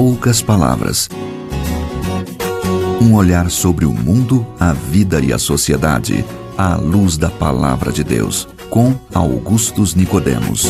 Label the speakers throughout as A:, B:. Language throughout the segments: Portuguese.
A: poucas palavras. Um olhar sobre o mundo, a vida e a sociedade, à luz da Palavra de Deus, com Augustus Nicodemos.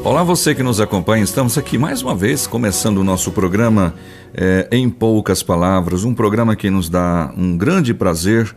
B: Olá, você que nos acompanha, estamos aqui mais uma vez começando o nosso programa Em Poucas Palavras, um programa que nos dá um grande prazer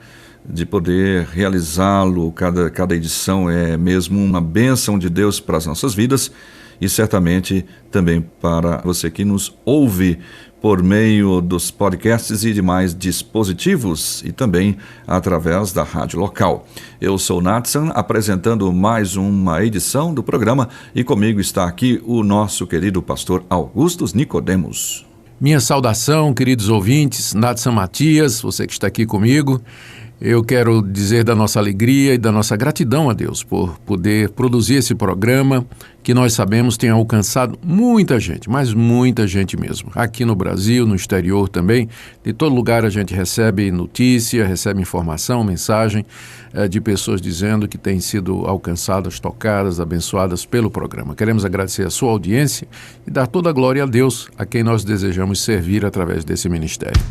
B: de poder realizá-lo. Cada edição é mesmo uma bênção de Deus para as nossas vidas e certamente também para você que nos ouve por meio dos podcasts e demais dispositivos e também através da rádio local. Eu sou Natsan, apresentando mais uma edição do programa e comigo está aqui o nosso querido pastor Augustus Nicodemos.
C: Minha saudação, queridos ouvintes, Natsan Matias, você que está aqui comigo. Eu quero dizer da nossa alegria e da nossa gratidão a Deus por poder produzir esse programa que nós sabemos tem alcançado muita gente, mas muita gente mesmo. Aqui no Brasil, no exterior também, de todo lugar a gente recebe notícia, recebe informação, mensagem de pessoas dizendo que têm sido alcançadas, tocadas, abençoadas pelo programa. Queremos agradecer a sua audiência e dar toda a glória a Deus, a quem nós desejamos servir através desse ministério.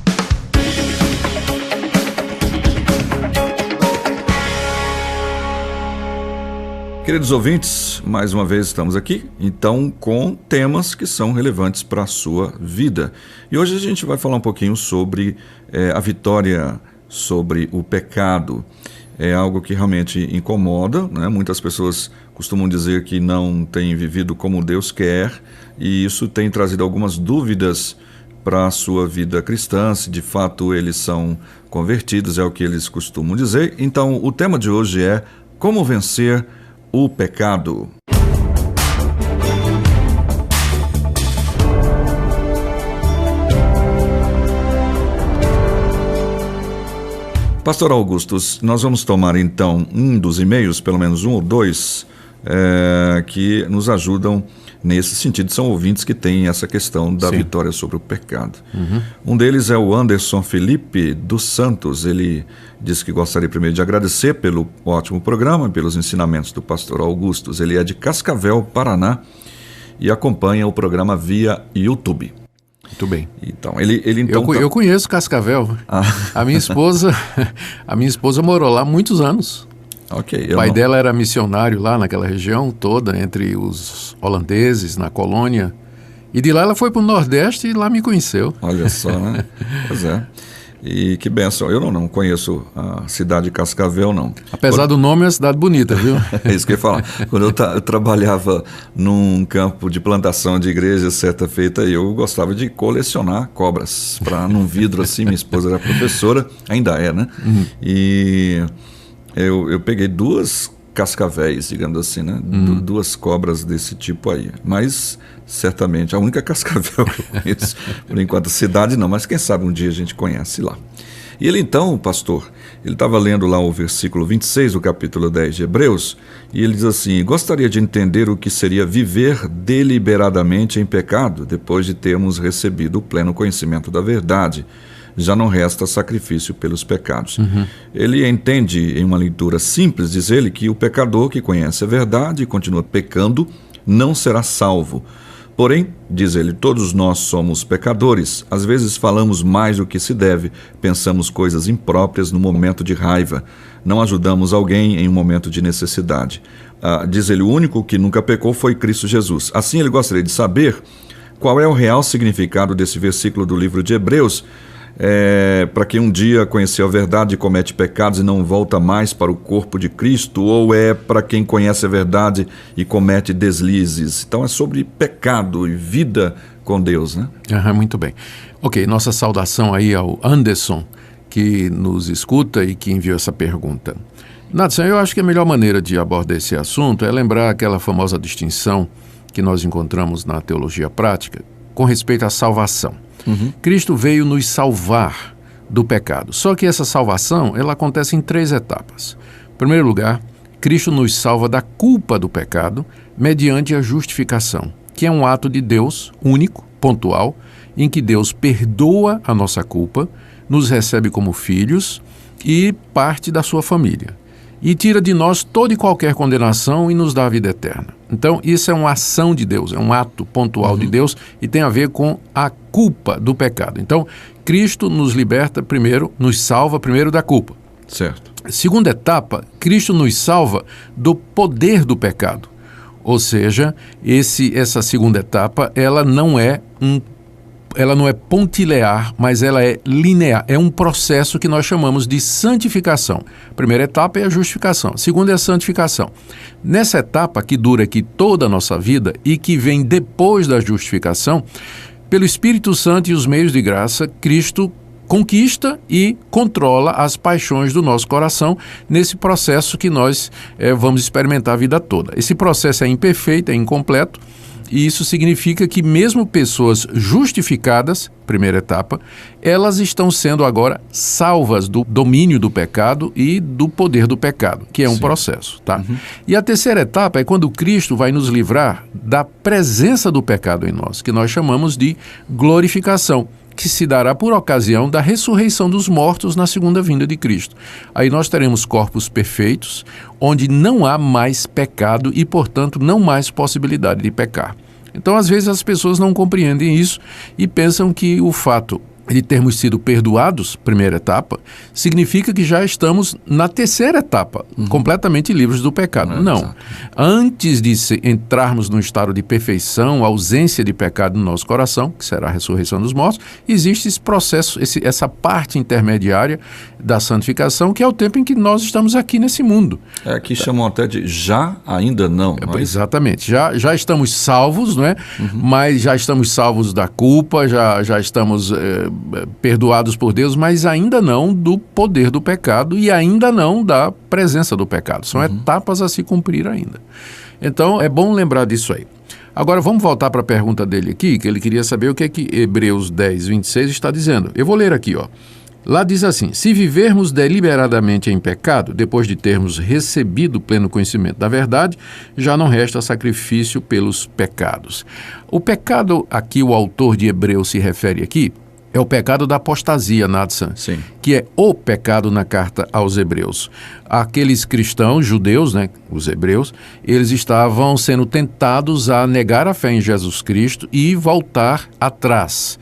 B: Queridos ouvintes, mais uma vez estamos aqui, então, com temas que são relevantes para a sua vida. E hoje a gente vai falar um pouquinho sobre a vitória sobre o pecado. É algo que realmente incomoda, né? Muitas pessoas costumam dizer que não têm vivido como Deus quer, e isso tem trazido algumas dúvidas para a sua vida cristã, se de fato eles são convertidos, é o que eles costumam dizer. Então, o tema de hoje é como vencer o pecado. Pastor Augustus, nós vamos tomar então um dos e-mails, pelo menos um ou dois, que nos ajudam nesse sentido. São ouvintes que têm essa questão da
C: Sim.
B: vitória sobre o pecado. Um deles é o Anderson Felipe dos Santos. Ele diz que gostaria primeiro de agradecer pelo ótimo programa, pelos ensinamentos do pastor Augustus. Ele é de Cascavel, Paraná, e acompanha o programa via YouTube.
C: Muito bem.
B: Então, ele então
C: Eu conheço Cascavel. A minha esposa morou lá há muitos anos.
B: Ok.
C: O pai dela era missionário lá naquela região toda, entre os holandeses, na colônia. E de lá ela foi para o Nordeste e lá me conheceu.
B: Olha só, né? Pois é. E que bênção. Eu não conheço a cidade de Cascavel, não.
C: Apesar do nome, é uma cidade bonita, viu?
B: É isso que eu ia falar. Quando eu trabalhava num campo de plantação de igreja, certa feita, eu gostava de colecionar cobras para num vidro assim. Minha esposa era professora, ainda é, né? E eu peguei 2 cascavéis, digamos assim, né? 2 cobras desse tipo aí. Mas, certamente, a única cascavel que eu conheço, por enquanto, cidade não, mas quem sabe um dia a gente conhece lá. E ele então, pastor, ele estava lendo lá o versículo 26 do capítulo 10 de Hebreus, e ele diz assim: gostaria de entender o que seria viver deliberadamente em pecado, depois de termos recebido o pleno conhecimento da verdade. Já não resta sacrifício pelos pecados. Ele entende, em uma leitura simples, diz ele, que o pecador que conhece a verdade e continua pecando não será salvo. Porém, diz ele, todos nós somos pecadores. Às vezes falamos mais do que se deve, pensamos coisas impróprias no momento de raiva, não ajudamos alguém em um momento de necessidade. Diz ele, o único que nunca pecou foi Cristo Jesus. Assim, ele gostaria de saber qual é o real significado desse versículo do livro de Hebreus, para quem um dia conheceu a verdade e comete pecados e não volta mais para o corpo de Cristo, ou é para quem conhece a verdade e comete deslizes? Então é sobre pecado e vida com Deus, né?
C: Muito bem. Ok, nossa saudação aí ao Anderson, que nos escuta e que enviou essa pergunta. Nathan, eu acho que a melhor maneira de abordar esse assunto é lembrar aquela famosa distinção que nós encontramos na teologia prática com respeito à salvação. Cristo veio nos salvar do pecado. Só que essa salvação, ela acontece em 3 etapas. Em primeiro lugar, Cristo nos salva da culpa do pecado mediante a justificação, que é um ato de Deus único, pontual, em que Deus perdoa a nossa culpa, nos recebe como filhos e parte da sua família. e tira de nós toda e qualquer condenação e nos dá a vida eterna. Então, isso é uma ação de Deus, é um ato pontual de Deus e tem a ver com a culpa do pecado. Então, Cristo nos liberta primeiro, nos salva primeiro da culpa.
B: Certo.
C: Segunda etapa, Cristo nos salva do poder do pecado. Ou seja, essa segunda etapa, ela não é pontilear, mas ela é linear. É um processo que nós chamamos de santificação. A primeira etapa é a justificação. A segunda é a santificação. Nessa etapa, que dura aqui toda a nossa vida e que vem depois da justificação, pelo Espírito Santo e os meios de graça, Cristo conquista e controla as paixões do nosso coração nesse processo que nós vamos experimentar a vida toda. Esse processo é imperfeito, é incompleto, e isso significa que mesmo pessoas justificadas, primeira etapa, elas estão sendo agora salvas do domínio do pecado e do poder do pecado, que é um processo, tá? E a terceira etapa é quando Cristo vai nos livrar da presença do pecado em nós, que nós chamamos de glorificação, que se dará por ocasião da ressurreição dos mortos na segunda vinda de Cristo. Aí nós teremos corpos perfeitos, onde não há mais pecado e, portanto, não mais possibilidade de pecar. Então, às vezes, as pessoas não compreendem isso e pensam que o fato de termos sido perdoados, primeira etapa, significa que já estamos na terceira etapa, completamente livres do pecado. Não.
B: Exato.
C: Antes de entrarmos num estado de perfeição, ausência de pecado no nosso coração, que será a ressurreição dos mortos, existe esse processo, essa parte intermediária da santificação, que é o tempo em que nós estamos aqui nesse mundo.
B: Aqui chamam até de já, ainda não.
C: Exatamente. Já estamos salvos, não é? Mas já estamos salvos da culpa, já estamos perdoados por Deus, mas ainda não do poder do pecado e ainda não da presença do pecado. São etapas a se cumprir ainda. Então, é bom lembrar disso aí. Agora, vamos voltar para a pergunta dele aqui, que ele queria saber o que é que Hebreus 10, 26 está dizendo. Eu vou ler aqui, ó. Lá diz assim: se vivermos deliberadamente em pecado, depois de termos recebido pleno conhecimento da verdade, já não resta sacrifício pelos pecados. O pecado a que o autor de Hebreus se refere aqui é o pecado da apostasia, Natsan, que é o pecado na carta aos Hebreus. Aqueles cristãos, judeus, né, os hebreus, eles estavam sendo tentados a negar a fé em Jesus Cristo e voltar atrás.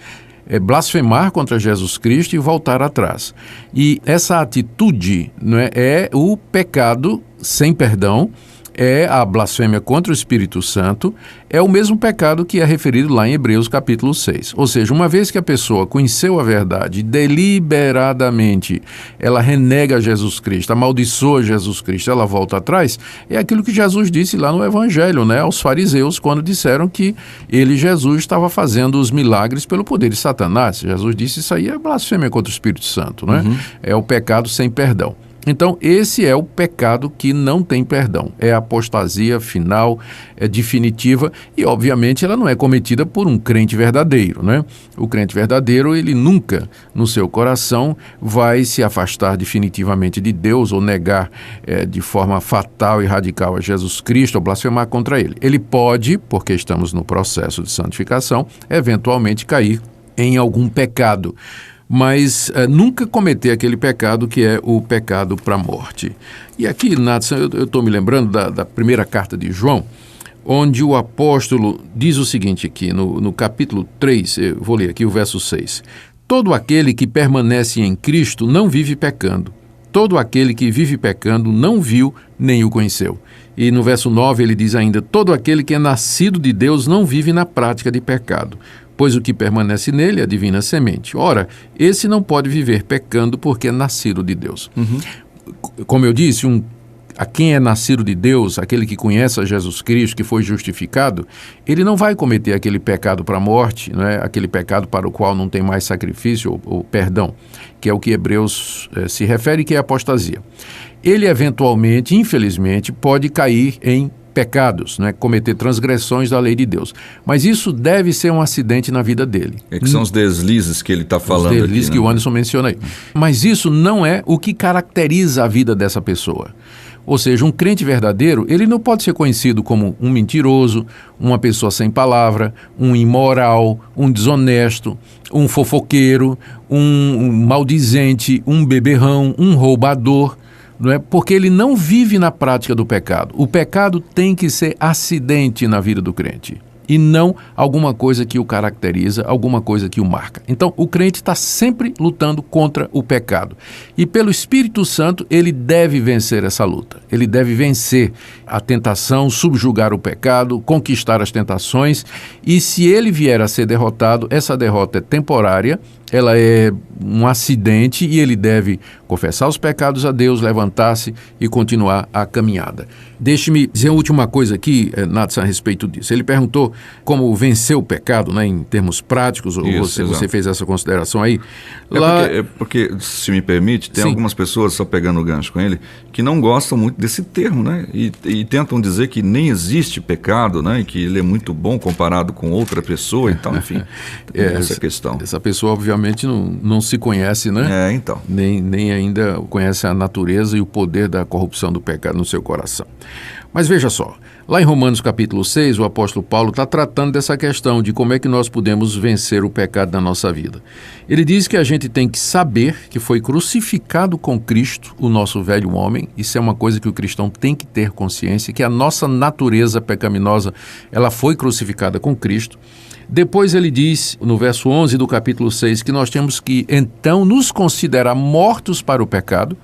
C: Blasfemar contra Jesus Cristo e voltar atrás. E essa atitude, né, é o pecado sem perdão, é a blasfêmia contra o Espírito Santo, é o mesmo pecado que é referido lá em Hebreus capítulo 6. Ou seja, uma vez que a pessoa conheceu a verdade, deliberadamente ela renega Jesus Cristo, amaldiçoa Jesus Cristo, ela volta atrás, é aquilo que Jesus disse lá no Evangelho, né, aos fariseus, quando disseram que ele, Jesus, estava fazendo os milagres pelo poder de Satanás. Jesus disse: isso aí é blasfêmia contra o Espírito Santo, né? É o pecado sem perdão. Então, esse é o pecado que não tem perdão. É a apostasia final, é definitiva e, obviamente, ela não é cometida por um crente verdadeiro, né? O crente verdadeiro, ele nunca, no seu coração, vai se afastar definitivamente de Deus ou negar de forma fatal e radical a Jesus Cristo ou blasfemar contra ele. Ele pode, porque estamos no processo de santificação, eventualmente cair em algum pecado, mas nunca cometer aquele pecado que é o pecado para a morte. E aqui, Nathan, eu estou me lembrando da primeira carta de João, onde o apóstolo diz o seguinte aqui, no capítulo 3, eu vou ler aqui o verso 6. Todo aquele que permanece em Cristo não vive pecando. Todo aquele que vive pecando não viu nem o conheceu. E no verso 9 ele diz ainda: todo aquele que é nascido de Deus não vive na prática de pecado, pois o que permanece nele é a divina semente. Ora, esse não pode viver pecando porque é nascido de Deus. Como eu disse, a quem é nascido de Deus, aquele que conhece a Jesus Cristo, que foi justificado, ele não vai cometer aquele pecado para a morte, né? Aquele pecado para o qual não tem mais sacrifício ou perdão, que é o que Hebreus se refere, que é a apostasia. Ele eventualmente, infelizmente, pode cair em pecados, né? Cometer transgressões da lei de Deus. Mas isso deve ser um acidente na vida dele.
B: É que são os deslizes que ele está falando aqui. Os
C: deslizes que o Anderson menciona aí. Mas isso não é o que caracteriza a vida dessa pessoa. Ou seja, um crente verdadeiro, ele não pode ser conhecido como um mentiroso, uma pessoa sem palavra, um imoral, um desonesto, um fofoqueiro, um maldizente, um beberrão, um roubador. não é? Porque ele não vive na prática do pecado. O pecado tem que ser acidente na vida do crente e não alguma coisa que o caracteriza, alguma coisa que o marca. Então, o crente está sempre lutando contra o pecado. E pelo Espírito Santo, ele deve vencer essa luta. Ele deve vencer a tentação, subjugar o pecado, conquistar as tentações. E se ele vier a ser derrotado, essa derrota é temporária, ela é um acidente e ele deve confessar os pecados a Deus, levantar-se e continuar a caminhada. Deixe-me dizer uma última coisa aqui, Nathan, a respeito disso. Ele perguntou como vencer o pecado, né, em termos práticos, ou você fez essa consideração aí.
B: Porque, se me permite, tem algumas pessoas, só pegando o gancho com ele, que não gostam muito desse termo, né, e tentam dizer que nem existe pecado, né, e que ele é muito bom comparado com outra pessoa, então, enfim, essa questão.
C: Essa pessoa, obviamente, não se conhece, né?
B: Então.
C: Nem ainda conhece a natureza e o poder da corrupção do pecado no seu coração. Mas veja só, lá em Romanos capítulo 6, o apóstolo Paulo está tratando dessa questão de como é que nós podemos vencer o pecado na nossa vida. Ele diz que a gente tem que saber que foi crucificado com Cristo o nosso velho homem. Isso é uma coisa que o cristão tem que ter consciência, que a nossa natureza pecaminosa, ela foi crucificada com Cristo. Depois ele diz, no verso 11 do capítulo 6, que nós temos que, então, nos considerar mortos para o pecado.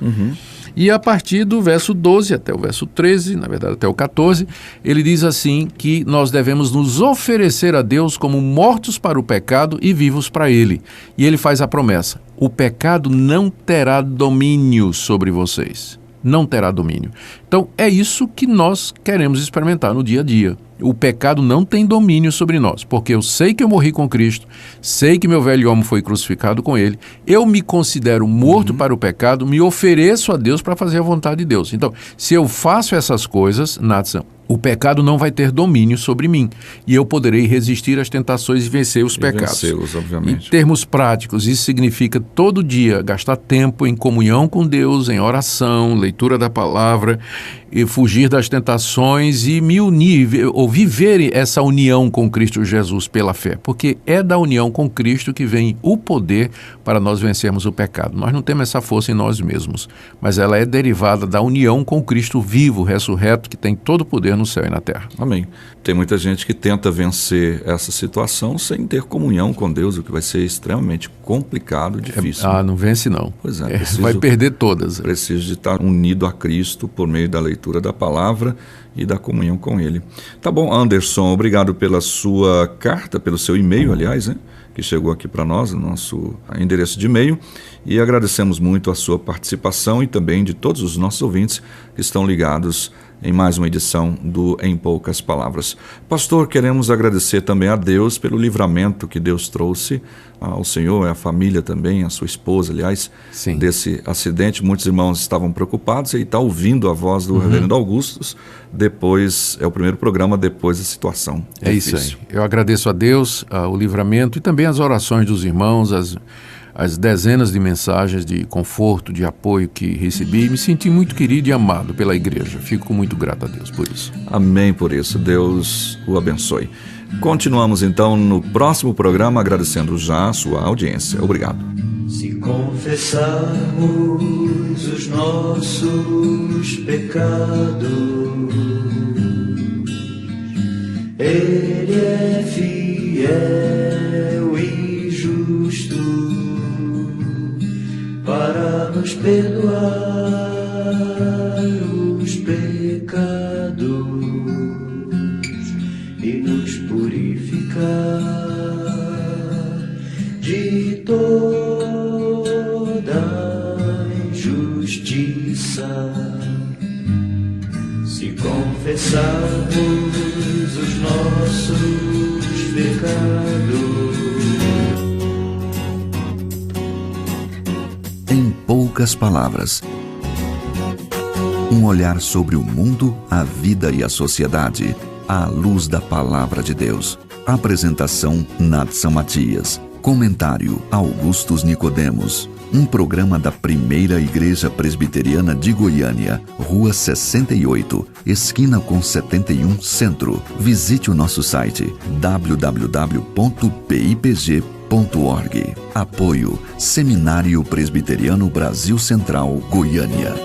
C: E a partir do verso 12 até o verso 13, na verdade até o 14, ele diz assim que nós devemos nos oferecer a Deus como mortos para o pecado e vivos para Ele. E ele faz a promessa: o pecado não terá domínio sobre vocês. Não terá domínio. Então, é isso que nós queremos experimentar no dia a dia. O pecado não tem domínio sobre nós, porque eu sei que eu morri com Cristo, sei que meu velho homem foi crucificado com Ele, eu me considero morto para o pecado, me ofereço a Deus para fazer a vontade de Deus. Então, se eu faço essas coisas, Nathan, o pecado não vai ter domínio sobre mim e eu poderei resistir às tentações e vencer os pecados.
B: Vencê-los, obviamente.
C: Em termos práticos, isso significa todo dia gastar tempo em comunhão com Deus, em oração, leitura da palavra, e fugir das tentações e me unir, ou viver essa união com Cristo Jesus pela fé, porque é da união com Cristo que vem o poder para nós vencermos o pecado. Nós não temos essa força em nós mesmos, mas ela é derivada da união com Cristo vivo, ressurreto, que tem todo o poder no céu e na terra.
B: Amém. Tem muita gente que tenta vencer essa situação sem ter comunhão com Deus, o que vai ser extremamente complicado e difícil.
C: Não vence não.
B: Pois é.
C: Vai perder todas.
B: Preciso de estar unido a Cristo por meio da leitura da palavra e da comunhão com Ele. Tá bom, Anderson, obrigado pela sua carta, pelo seu e-mail, aliás, né, que chegou aqui para nós, no nosso endereço de e-mail, e agradecemos muito a sua participação e também de todos os nossos ouvintes que estão ligados em mais uma edição do Em Poucas Palavras. Pastor, queremos agradecer também a Deus pelo livramento que Deus trouxe ao Senhor, à família também, à sua esposa, aliás,
C: Sim.
B: desse acidente. Muitos irmãos estavam preocupados e está ouvindo a voz do reverendo Augustus. Depois, é o primeiro programa depois da situação.
C: É difícil. Isso aí. Eu agradeço a Deus o livramento e também as orações dos irmãos, as dezenas de mensagens de conforto, de apoio que recebi, e me senti muito querido e amado pela igreja. Fico muito grato a Deus por isso.
B: Amém por isso. Deus o abençoe. Continuamos então no próximo programa, agradecendo já a sua audiência. Obrigado.
D: Se confessarmos os nossos pecados, Ele é fiel e justo para nos perdoar os pecados e nos purificar de toda injustiça. Se confessarmos os nossos pecados,
A: Em poucas palavras, um olhar sobre o mundo, a vida e a sociedade, à luz da palavra de Deus. Apresentação Nathan Matias. Comentário Augustus Nicodemos. Um programa da Primeira Igreja Presbiteriana de Goiânia, Rua 68, esquina com 71, Centro. Visite o nosso site www.pipg.org. Apoio Seminário Presbiteriano Brasil Central, Goiânia.